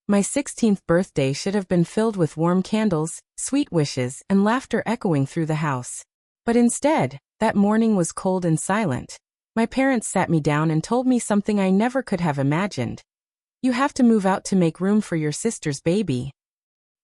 My 16th birthday should have been filled with warm candles, sweet wishes, and laughter echoing through the house. But instead, that morning was cold and silent. My parents sat me down and told me something I never could have imagined. You have to move out to make room for your sister's baby.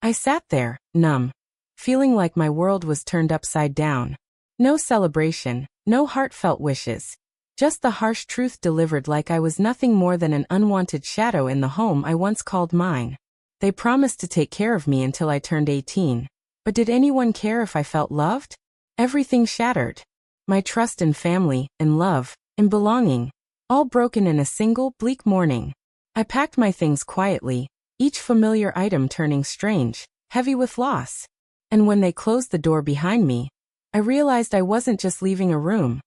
I sat there, numb, feeling like my world was turned upside down. No celebration, no heartfelt wishes. Just the harsh truth delivered like I was nothing more than an unwanted shadow in the home I once called mine. They promised to take care of me until I turned 18. But did anyone care if I felt loved? Everything shattered. My trust in family, in love, in belonging, all broken in a single, bleak morning. I packed my things quietly, each familiar item turning strange, heavy with loss. And when they closed the door behind me, I realized I wasn't just leaving a room.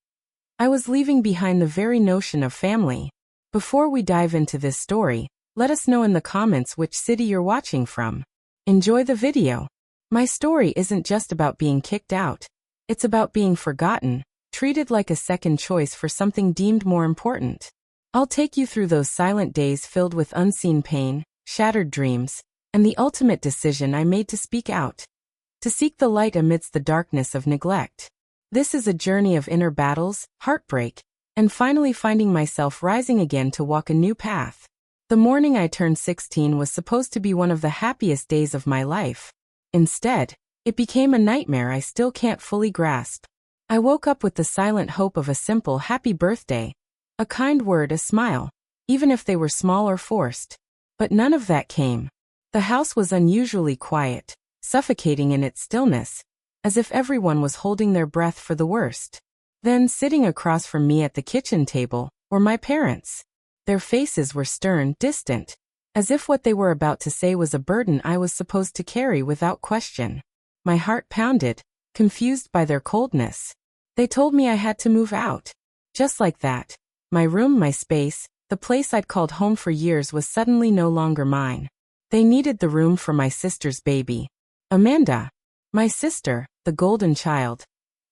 I was leaving behind the very notion of family. Before we dive into this story, let us know in the comments which city you're watching from. Enjoy the video. My story isn't just about being kicked out. It's about being forgotten, treated like a second choice for something deemed more important. I'll take you through those silent days filled with unseen pain, shattered dreams, and the ultimate decision I made to speak out. To seek the light amidst the darkness of neglect. This is a journey of inner battles, heartbreak, and finally finding myself rising again to walk a new path. The morning I turned 16 was supposed to be one of the happiest days of my life. Instead, it became a nightmare I still can't fully grasp. I woke up with the silent hope of a simple happy birthday. A kind word, a smile, even if they were small or forced. But none of that came. The house was unusually quiet, suffocating in its stillness, as if everyone was holding their breath for the worst. Then, sitting across from me at the kitchen table, were my parents. Their faces were stern, distant, as if what they were about to say was a burden I was supposed to carry without question. My heart pounded, confused by their coldness. They told me I had to move out. Just like that. My room, my space, the place I'd called home for years was suddenly no longer mine. They needed the room for my sister's baby. Amanda. My sister, the golden child.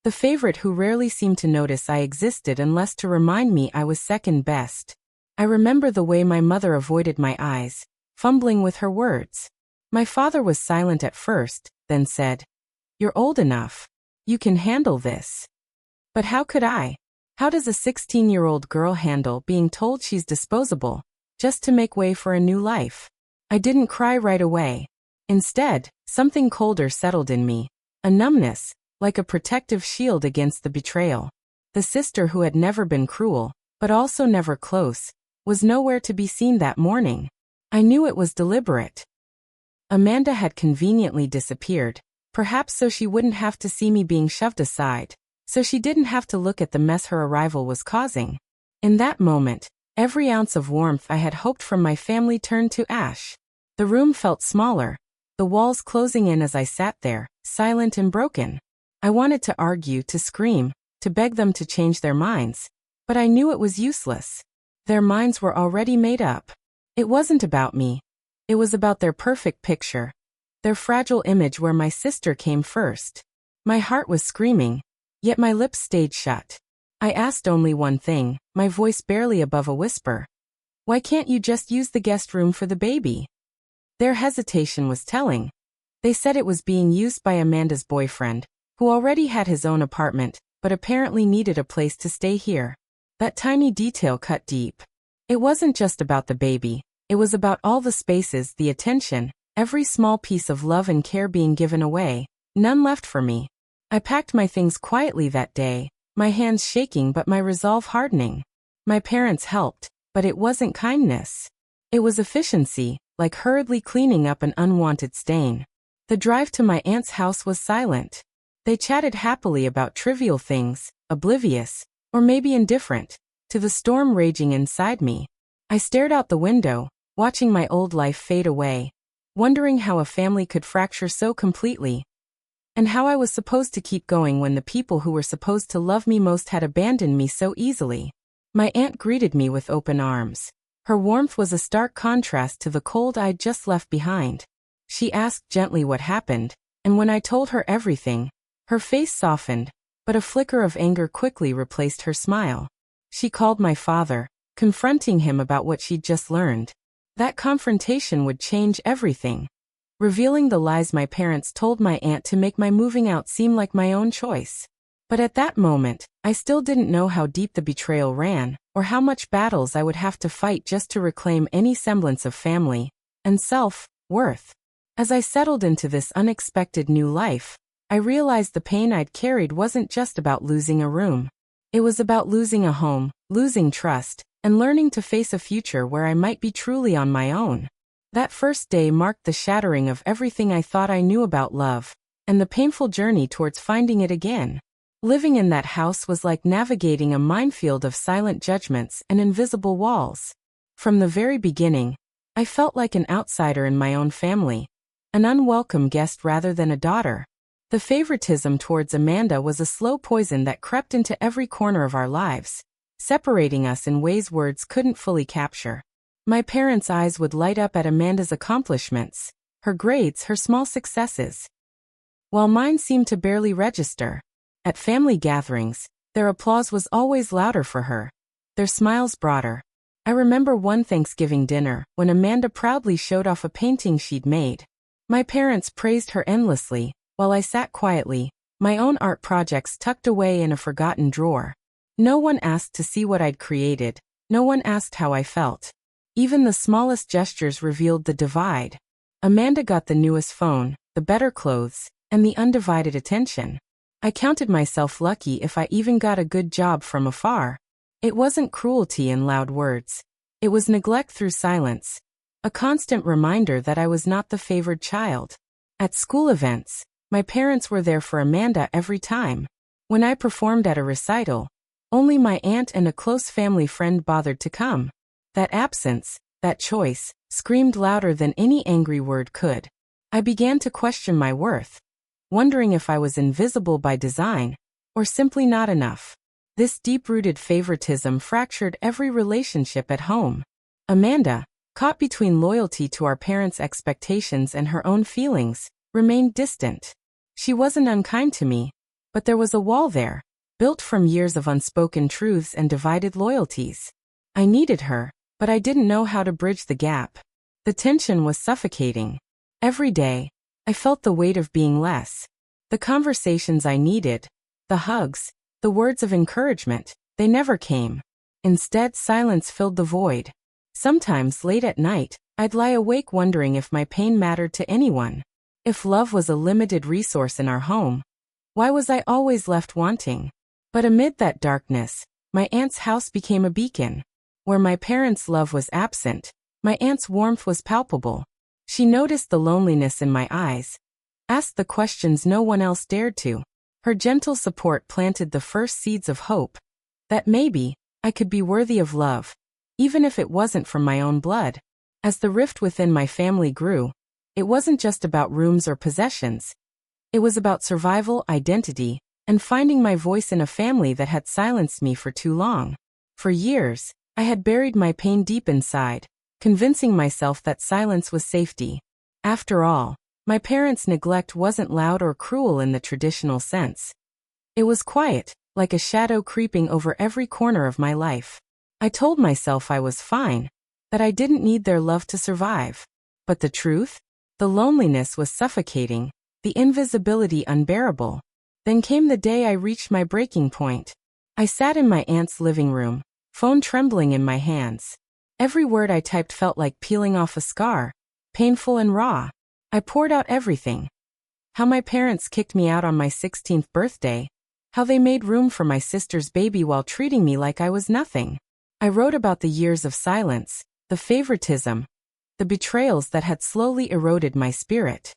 The favorite who rarely seemed to notice I existed unless to remind me I was second best. I remember the way my mother avoided my eyes, fumbling with her words. My father was silent at first, then said, "You're old enough. You can handle this." But how could I? How does a 16-year-old girl handle being told she's disposable, just to make way for a new life? I didn't cry right away. Instead, something colder settled in me. A numbness, like a protective shield against the betrayal. The sister who had never been cruel, but also never close, was nowhere to be seen that morning. I knew it was deliberate. Amanda had conveniently disappeared, perhaps so she wouldn't have to see me being shoved aside. So she didn't have to look at the mess her arrival was causing. In that moment, every ounce of warmth I had hoped from my family turned to ash. The room felt smaller, the walls closing in as I sat there, silent and broken. I wanted to argue, to scream, to beg them to change their minds. But I knew it was useless. Their minds were already made up. It wasn't about me. It was about their perfect picture. Their fragile image where my sister came first. My heart was screaming. Yet my lips stayed shut. I asked only one thing, my voice barely above a whisper. Why can't you just use the guest room for the baby? Their hesitation was telling. They said it was being used by Amanda's boyfriend, who already had his own apartment, but apparently needed a place to stay here. That tiny detail cut deep. It wasn't just about the baby. It was about all the spaces, the attention, every small piece of love and care being given away, none left for me. I packed my things quietly that day, my hands shaking but my resolve hardening. My parents helped, but it wasn't kindness. It was efficiency, like hurriedly cleaning up an unwanted stain. The drive to my aunt's house was silent. They chatted happily about trivial things, oblivious, or maybe indifferent, to the storm raging inside me. I stared out the window, watching my old life fade away, wondering how a family could fracture so completely. And how I was supposed to keep going when the people who were supposed to love me most had abandoned me so easily. My aunt greeted me with open arms. Her warmth was a stark contrast to the cold I'd just left behind. She asked gently what happened, and when I told her everything, her face softened, but a flicker of anger quickly replaced her smile. She called my father, confronting him about what she'd just learned. That confrontation would change everything, revealing the lies my parents told my aunt to make my moving out seem like my own choice. But at that moment, I still didn't know how deep the betrayal ran, or how much battles I would have to fight just to reclaim any semblance of family and self-worth. As I settled into this unexpected new life, I realized the pain I'd carried wasn't just about losing a room. It was about losing a home, losing trust, and learning to face a future where I might be truly on my own. That first day marked the shattering of everything I thought I knew about love, and the painful journey towards finding it again. Living in that house was like navigating a minefield of silent judgments and invisible walls. From the very beginning, I felt like an outsider in my own family, an unwelcome guest rather than a daughter. The favoritism towards Amanda was a slow poison that crept into every corner of our lives, separating us in ways words couldn't fully capture. My parents' eyes would light up at Amanda's accomplishments, her grades, her small successes, while mine seemed to barely register. At family gatherings, their applause was always louder for her, their smiles broader. I remember one Thanksgiving dinner when Amanda proudly showed off a painting she'd made. My parents praised her endlessly, while I sat quietly, my own art projects tucked away in a forgotten drawer. No one asked to see what I'd created, no one asked how I felt. Even the smallest gestures revealed the divide. Amanda got the newest phone, the better clothes, and the undivided attention. I counted myself lucky if I even got a good job from afar. It wasn't cruelty in loud words. It was neglect through silence, a constant reminder that I was not the favored child. At school events, my parents were there for Amanda every time. When I performed at a recital, only my aunt and a close family friend bothered to come. That absence, that choice, screamed louder than any angry word could. I began to question my worth, wondering if I was invisible by design, or simply not enough. This deep-rooted favoritism fractured every relationship at home. Amanda, caught between loyalty to our parents' expectations and her own feelings, remained distant. She wasn't unkind to me, but there was a wall there, built from years of unspoken truths and divided loyalties. I needed her, but I didn't know how to bridge the gap. The tension was suffocating. Every day, I felt the weight of being less. The conversations I needed, the hugs, the words of encouragement, they never came. Instead, silence filled the void. Sometimes, late at night, I'd lie awake wondering if my pain mattered to anyone. If love was a limited resource in our home, why was I always left wanting? But amid that darkness, my aunt's house became a beacon. Where my parents' love was absent, my aunt's warmth was palpable. She noticed the loneliness in my eyes, asked the questions no one else dared to. Her gentle support planted the first seeds of hope, that maybe I could be worthy of love, even if it wasn't from my own blood. As the rift within my family grew, it wasn't just about rooms or possessions. It was about survival, identity, and finding my voice in a family that had silenced me for too long. For years, I had buried my pain deep inside, convincing myself that silence was safety. After all, my parents' neglect wasn't loud or cruel in the traditional sense. It was quiet, like a shadow creeping over every corner of my life. I told myself I was fine, that I didn't need their love to survive. But the truth? The loneliness was suffocating, the invisibility unbearable. Then came the day I reached my breaking point. I sat in my aunt's living room, phone trembling in my hands. Every word I typed felt like peeling off a scar, painful and raw. I poured out everything. How my parents kicked me out on my 16th birthday. How they made room for my sister's baby while treating me like I was nothing. I wrote about the years of silence, the favoritism, the betrayals that had slowly eroded my spirit.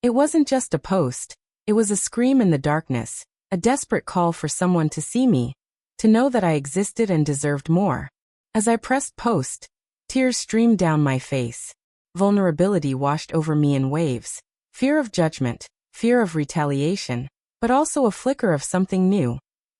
It wasn't just a post, it was a scream in the darkness, a desperate call for someone to see me, to know that I existed and deserved more. As I pressed post, tears streamed down my face. Vulnerability washed over me in waves. Fear of judgment, fear of retaliation, but also a flicker of something new.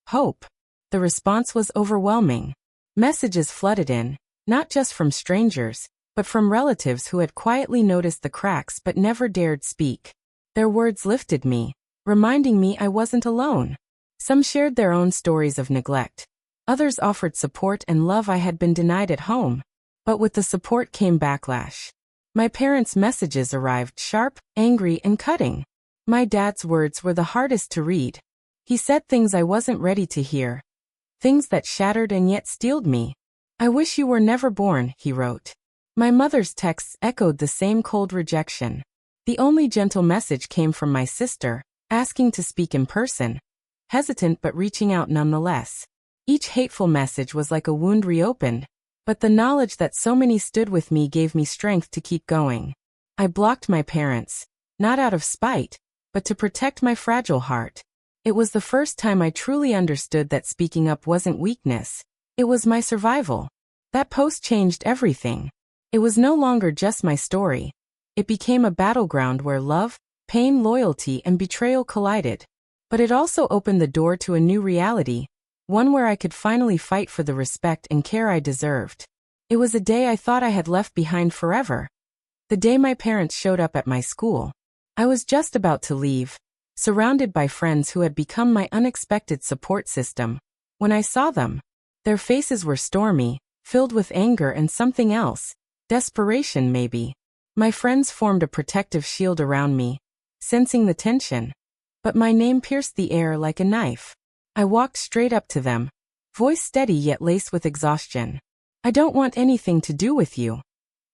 Hope. The response was overwhelming. Messages flooded in, not just from strangers, but from relatives who had quietly noticed the cracks but never dared speak. Their words lifted me, reminding me I wasn't alone. Some shared their own stories of neglect. Others offered support and love I had been denied at home. But with the support came backlash. My parents' messages arrived sharp, angry, and cutting. My dad's words were the hardest to read. He said things I wasn't ready to hear. Things that shattered and yet steeled me. "I wish you were never born," he wrote. My mother's texts echoed the same cold rejection. The only gentle message came from my sister, asking to speak in person, hesitant but reaching out nonetheless. Each hateful message was like a wound reopened, but the knowledge that so many stood with me gave me strength to keep going. I blocked my parents, not out of spite, but to protect my fragile heart. It was the first time I truly understood that speaking up wasn't weakness. It was my survival. That post changed everything. It was no longer just my story. It became a battleground where love, pain, loyalty, and betrayal collided. But it also opened the door to a new reality, one where I could finally fight for the respect and care I deserved. It was a day I thought I had left behind forever. The day my parents showed up at my school. I was just about to leave, surrounded by friends who had become my unexpected support system. When I saw them, their faces were stormy, filled with anger and something else, desperation maybe. My friends formed a protective shield around me, sensing the tension. But my name pierced the air like a knife. I walked straight up to them, voice steady yet laced with exhaustion. "I don't want anything to do with you,"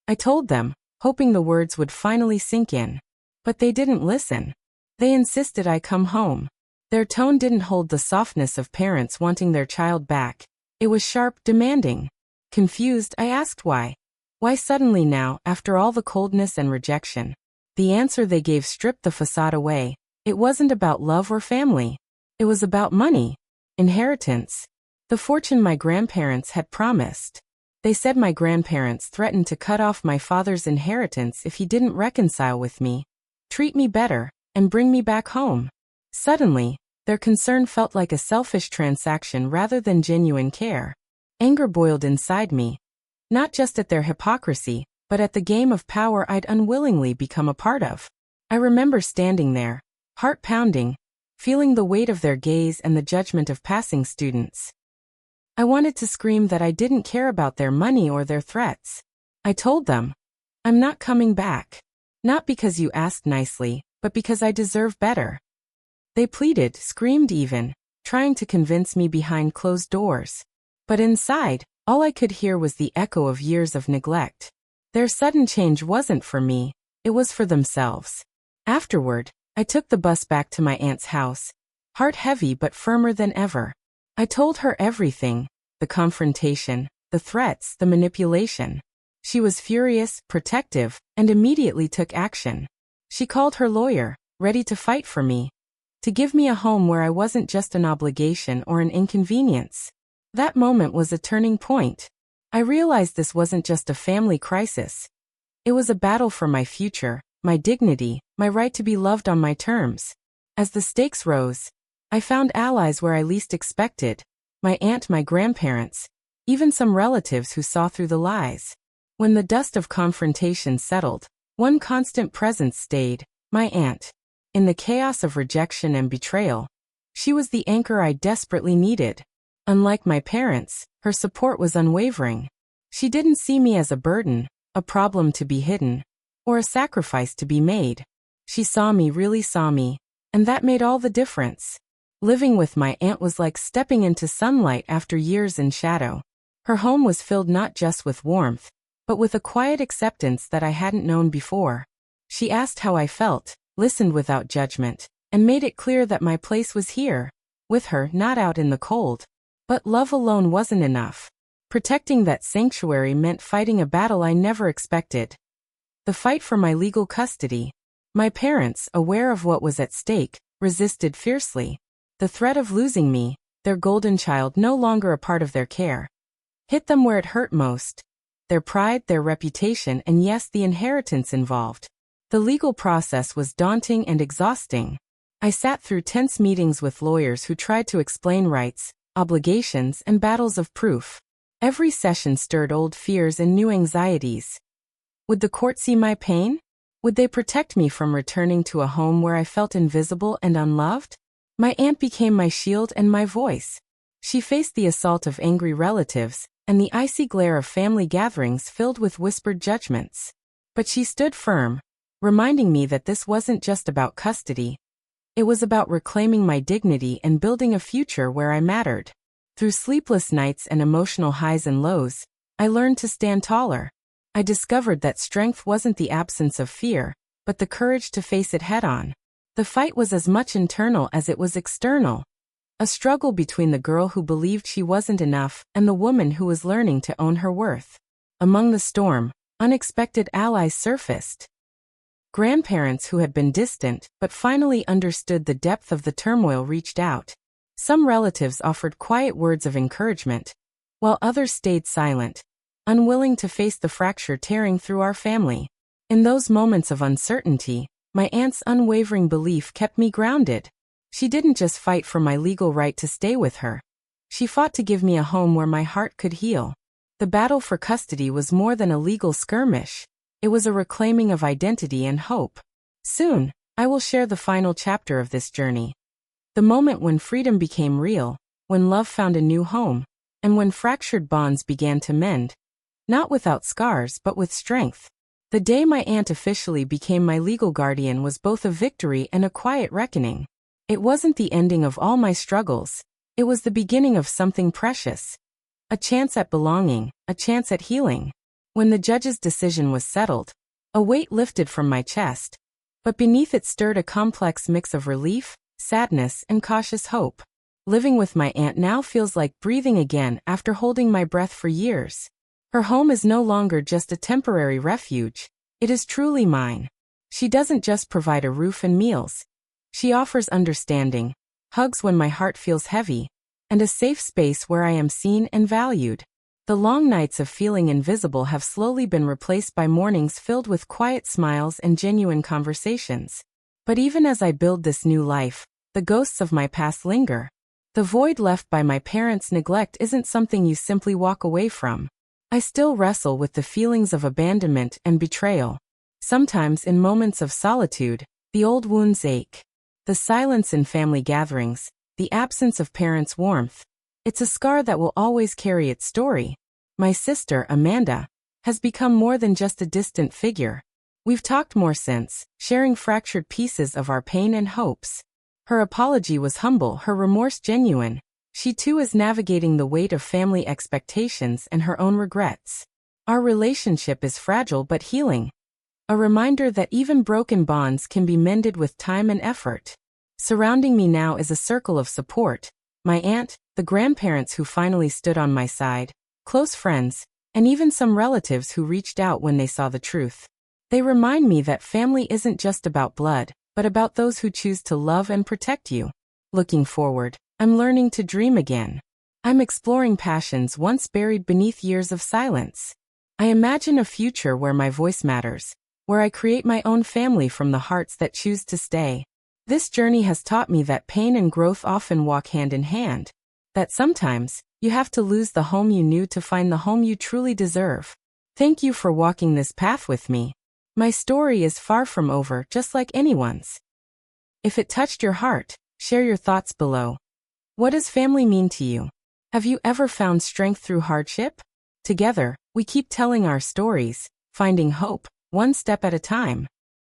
I told them, hoping the words would finally sink in. But they didn't listen. They insisted I come home. Their tone didn't hold the softness of parents wanting their child back. It was sharp, demanding. Confused, I asked why. Why suddenly now, after all the coldness and rejection? The answer they gave stripped the facade away. It wasn't about love or family. It was about money. Inheritance. The fortune my grandparents had promised. They said my grandparents threatened to cut off my father's inheritance if he didn't reconcile with me, treat me better, and bring me back home. Suddenly, their concern felt like a selfish transaction rather than genuine care. Anger boiled inside me, not just at their hypocrisy, but at the game of power I'd unwillingly become a part of. I remember standing there, heart pounding, feeling the weight of their gaze and the judgment of passing students. I wanted to scream that I didn't care about their money or their threats. I told them, "I'm not coming back. Not because you asked nicely, but because I deserve better." They pleaded, screamed even, trying to convince me behind closed doors. But inside, all I could hear was the echo of years of neglect. Their sudden change wasn't for me, it was for themselves. Afterward, I took the bus back to my aunt's house, heart heavy but firmer than ever. I told her everything, the confrontation, the threats, the manipulation. She was furious, protective, and immediately took action. She called her lawyer, ready to fight for me, to give me a home where I wasn't just an obligation or an inconvenience. That moment was a turning point. I realized this wasn't just a family crisis. It was a battle for my future, my dignity, my right to be loved on my terms. As the stakes rose, I found allies where I least expected, my aunt, my grandparents, even some relatives who saw through the lies. When the dust of confrontation settled, one constant presence stayed, my aunt. In the chaos of rejection and betrayal, she was the anchor I desperately needed. Unlike my parents, her support was unwavering. She didn't see me as a burden, a problem to be hidden, or a sacrifice to be made. She saw me, really saw me, and that made all the difference. Living with my aunt was like stepping into sunlight after years in shadow. Her home was filled not just with warmth, but with a quiet acceptance that I hadn't known before. She asked how I felt, listened without judgment, and made it clear that my place was here, with her, not out in the cold. But love alone wasn't enough. Protecting that sanctuary meant fighting a battle I never expected. The fight for my legal custody. My parents, aware of what was at stake, resisted fiercely. The threat of losing me, their golden child no longer a part of their care, hit them where it hurt most. Their pride, their reputation, and yes, the inheritance involved. The legal process was daunting and exhausting. I sat through tense meetings with lawyers who tried to explain rights, obligations, and battles of proof. Every session stirred old fears and new anxieties. Would the court see my pain? Would they protect me from returning to a home where I felt invisible and unloved? My aunt became my shield and my voice. She faced the assault of angry relatives, and the icy glare of family gatherings filled with whispered judgments. But she stood firm, reminding me that this wasn't just about custody. It was about reclaiming my dignity and building a future where I mattered. Through sleepless nights and emotional highs and lows, I learned to stand taller. I discovered that strength wasn't the absence of fear, but the courage to face it head-on. The fight was as much internal as it was external. A struggle between the girl who believed she wasn't enough and the woman who was learning to own her worth. Among the storm, unexpected allies surfaced. Grandparents who had been distant but finally understood the depth of the turmoil reached out. Some relatives offered quiet words of encouragement, while others stayed silent, unwilling to face the fracture tearing through our family. In those moments of uncertainty, my aunt's unwavering belief kept me grounded. She didn't just fight for my legal right to stay with her. She fought to give me a home where my heart could heal. The battle for custody was more than a legal skirmish. It was a reclaiming of identity and hope. Soon, I will share the final chapter of this journey. The moment when freedom became real, when love found a new home, and when fractured bonds began to mend. Not without scars but with strength. The day my aunt officially became my legal guardian was both a victory and a quiet reckoning. It wasn't the ending of all my struggles. It was the beginning of something precious. A chance at belonging, a chance at healing. When the judge's decision was settled, a weight lifted from my chest, but beneath it stirred a complex mix of relief, sadness, and cautious hope. Living with my aunt now feels like breathing again after holding my breath for years. Her home is no longer just a temporary refuge. It is truly mine. She doesn't just provide a roof and meals. She offers understanding, hugs when my heart feels heavy, and a safe space where I am seen and valued. The long nights of feeling invisible have slowly been replaced by mornings filled with quiet smiles and genuine conversations. But even as I build this new life, the ghosts of my past linger. The void left by my parents' neglect isn't something you simply walk away from. I still wrestle with the feelings of abandonment and betrayal. Sometimes in moments of solitude, the old wounds ache. The silence in family gatherings, the absence of parents' warmth. It's a scar that will always carry its story. My sister, Amanda, has become more than just a distant figure. We've talked more since, sharing fractured pieces of our pain and hopes. Her apology was humble, her remorse genuine. She too is navigating the weight of family expectations and her own regrets. Our relationship is fragile but healing. A reminder that even broken bonds can be mended with time and effort. Surrounding me now is a circle of support. My aunt, the grandparents who finally stood on my side, close friends, and even some relatives who reached out when they saw the truth. They remind me that family isn't just about blood, but about those who choose to love and protect you. Looking forward, I'm learning to dream again. I'm exploring passions once buried beneath years of silence. I imagine a future where my voice matters, where I create my own family from the hearts that choose to stay. This journey has taught me that pain and growth often walk hand in hand, that sometimes, you have to lose the home you knew to find the home you truly deserve. Thank you for walking this path with me. My story is far from over, just like anyone's. If it touched your heart, share your thoughts below. What does family mean to you? Have you ever found strength through hardship? Together, we keep telling our stories, finding hope, one step at a time.